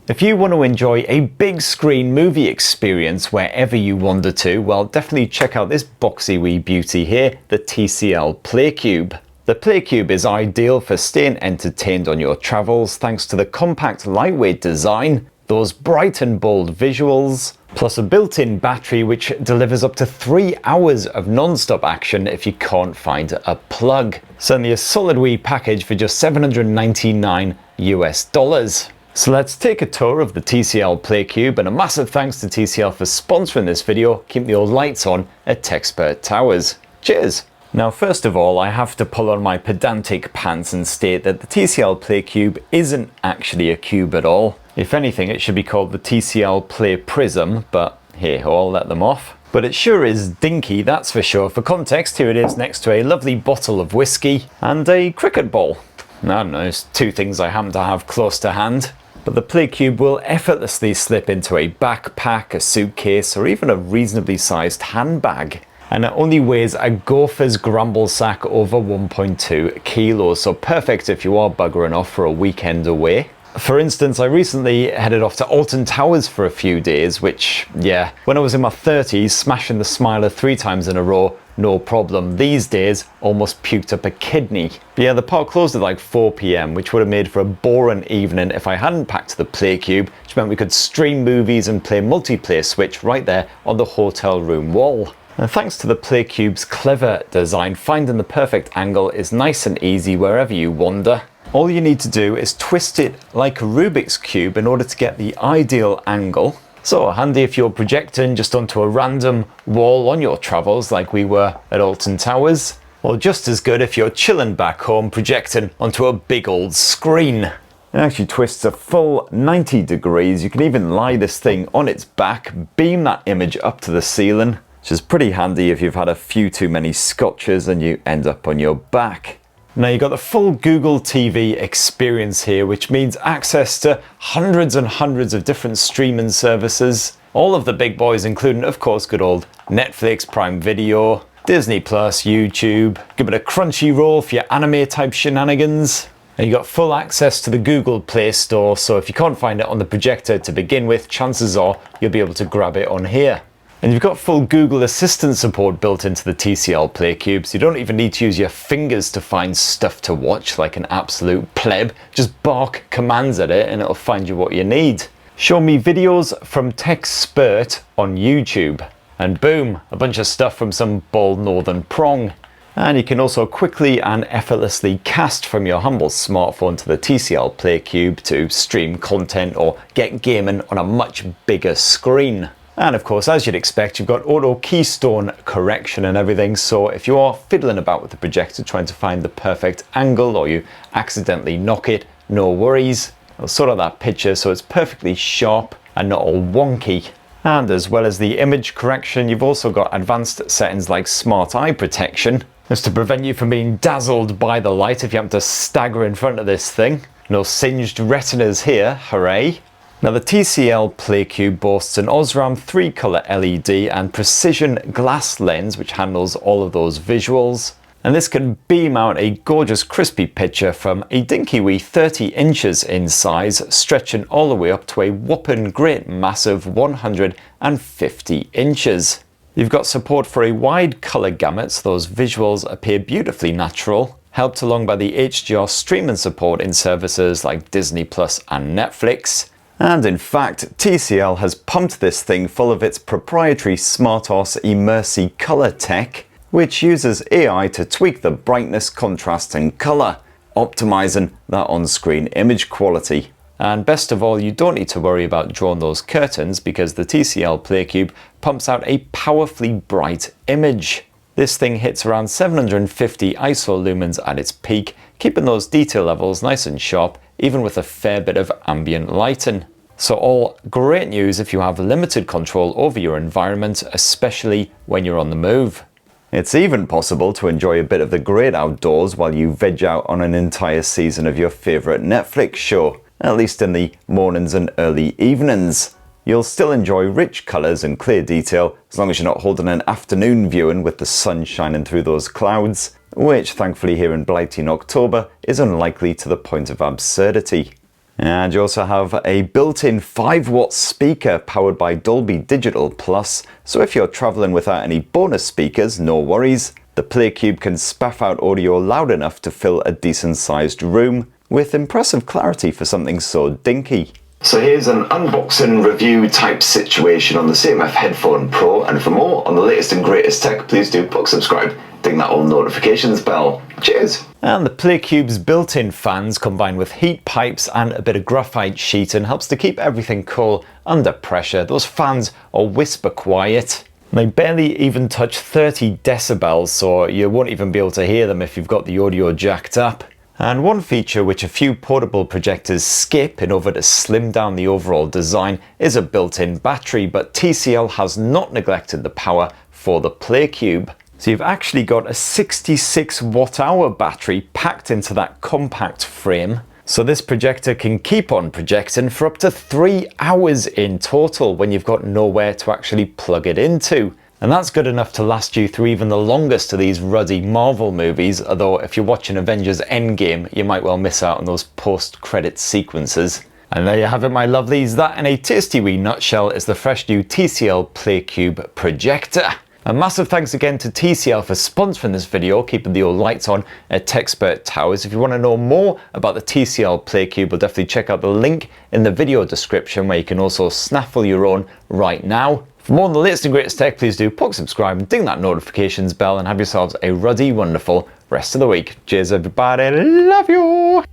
If you want to enjoy a big screen movie experience wherever you wander to, well, definitely check out this boxy wee beauty here, the TCL PlayCube. The PlayCube is ideal for staying entertained on your travels thanks to the compact lightweight design, those bright and bold visuals, plus a built-in battery which delivers up to 3 hours of non-stop action if you can't find a plug. Certainly a solid wee package for just $799 US. So let's take a tour of the TCL PlayCube, and a massive thanks to TCL for sponsoring this video, keeping the old lights on at Techspert Towers. Cheers! Now first of all, I have to pull on my pedantic pants and state that the TCL PlayCube isn't actually a cube at all. If anything, it should be called the TCL Play Prism, but hey, I'll let them off. But it sure is dinky, that's for sure. For context, here it is next to a lovely bottle of whiskey and a cricket ball. I don't know, it's two things I happen to have close to hand. But the PlayCube will effortlessly slip into a backpack, a suitcase, or even a reasonably sized handbag. And it only weighs a gopher's grumble sack over 1.2 kilos, so perfect if you are buggering off for a weekend away. For instance, I recently headed off to Alton Towers for a few days, which, yeah, when I was in my 30s, smashing the Smiler 3 times in a row, no problem. These days, almost puked up a kidney. But yeah, the park closed at like 4 PM, which would have made for a boring evening if I hadn't packed the PlayCube, which meant we could stream movies and play multiplayer Switch right there on the hotel room wall. And thanks to the PlayCube's clever design, finding the perfect angle is nice and easy wherever you wander. All you need to do is twist it like a Rubik's Cube in order to get the ideal angle. So handy if you're projecting just onto a random wall on your travels like we were at Alton Towers. Or just as good if you're chilling back home projecting onto a big old screen. It actually twists a full 90 degrees. You can even lie this thing on its back, beam that image up to the ceiling, which is pretty handy if you've had a few too many scotches and you end up on your back. Now you've got the full Google TV experience here, which means access to hundreds and hundreds of different streaming services. All of the big boys, including of course good old Netflix, Prime Video, Disney Plus, YouTube. Give it a Crunchyroll for your anime type shenanigans. And you got full access to the Google Play Store, so if you can't find it on the projector to begin with, chances are you'll be able to grab it on here. And you've got full Google Assistant support built into the TCL PlayCube, so you don't even need to use your fingers to find stuff to watch like an absolute pleb. Just bark commands at it and it'll find you what you need. Show me videos from Techspert on YouTube. And boom, a bunch of stuff from some bald northern prong. And you can also quickly and effortlessly cast from your humble smartphone to the TCL PlayCube to stream content or get gaming on a much bigger screen. And of course, as you'd expect, you've got auto keystone correction and everything, so if you are fiddling about with the projector trying to find the perfect angle or you accidentally knock it, no worries. It'll sort out that picture so it's perfectly sharp and not all wonky. And as well as the image correction, you've also got advanced settings like smart eye protection. That's to prevent you from being dazzled by the light if you happen to stagger in front of this thing. No singed retinas here, hooray. Now the TCL PlayCube boasts an Osram 3-color LED and precision glass lens which handles all of those visuals. And this can beam out a gorgeous crispy picture from a dinky wee 30 inches in size, stretching all the way up to a whopping great massive 150 inches. You've got support for a wide color gamut, so those visuals appear beautifully natural, helped along by the HDR streaming support in services like Disney Plus and Netflix. And in fact, TCL has pumped this thing full of its proprietary SmartOS Immersi color tech, which uses AI to tweak the brightness, contrast and color, optimizing that on-screen image quality. And best of all, you don't need to worry about drawing those curtains because the TCL PlayCube pumps out a powerfully bright image. This thing hits around 750 ISO lumens at its peak, keeping those detail levels nice and sharp, even with a fair bit of ambient lighting. So all great news if you have limited control over your environment, especially when you're on the move. It's even possible to enjoy a bit of the great outdoors while you veg out on an entire season of your favourite Netflix show, at least in the mornings and early evenings. You'll still enjoy rich colours and clear detail as long as you're not holding an afternoon viewing with the sun shining through those clouds, which thankfully here in blighty October is unlikely to the point of absurdity. And you also have a built-in 5-watt speaker powered by Dolby Digital Plus, so if you're traveling without any bonus speakers, no worries. The PlayCube can spaff out audio loud enough to fill a decent sized room, with impressive clarity for something so dinky. So here's an unboxing review type situation on the CMF Headphone Pro, and for more on the latest and greatest tech, please do subscribe, ding that old notifications bell. Cheers! And the PlayCube's built-in fans combined with heat pipes and a bit of graphite sheeting helps to keep everything cool under pressure. Those fans are whisper quiet. They barely even touch 30 decibels, so you won't even be able to hear them if you've got the audio jacked up. And one feature which a few portable projectors skip in order to slim down the overall design is a built-in battery, but TCL has not neglected the power for the PlayCube. So you've actually got a 66 watt-hour battery packed into that compact frame. So this projector can keep on projecting for up to 3 hours in total when you've got nowhere to actually plug it into. And that's good enough to last you through even the longest of these ruddy Marvel movies, although if you're watching Avengers Endgame, you might well miss out on those post-credit sequences. And there you have it, my lovelies. That in a tasty wee nutshell is the fresh new TCL PlayCube projector. A massive thanks again to TCL for sponsoring this video, keeping the old lights on at Techspert Towers. If you want to know more about the TCL PlayCube, we'll definitely check out the link in the video description where you can also snaffle your own right now. For more on the latest and greatest tech, please do subscribe and ding that notifications bell, and have yourselves a ruddy, wonderful rest of the week. Cheers everybody, love you!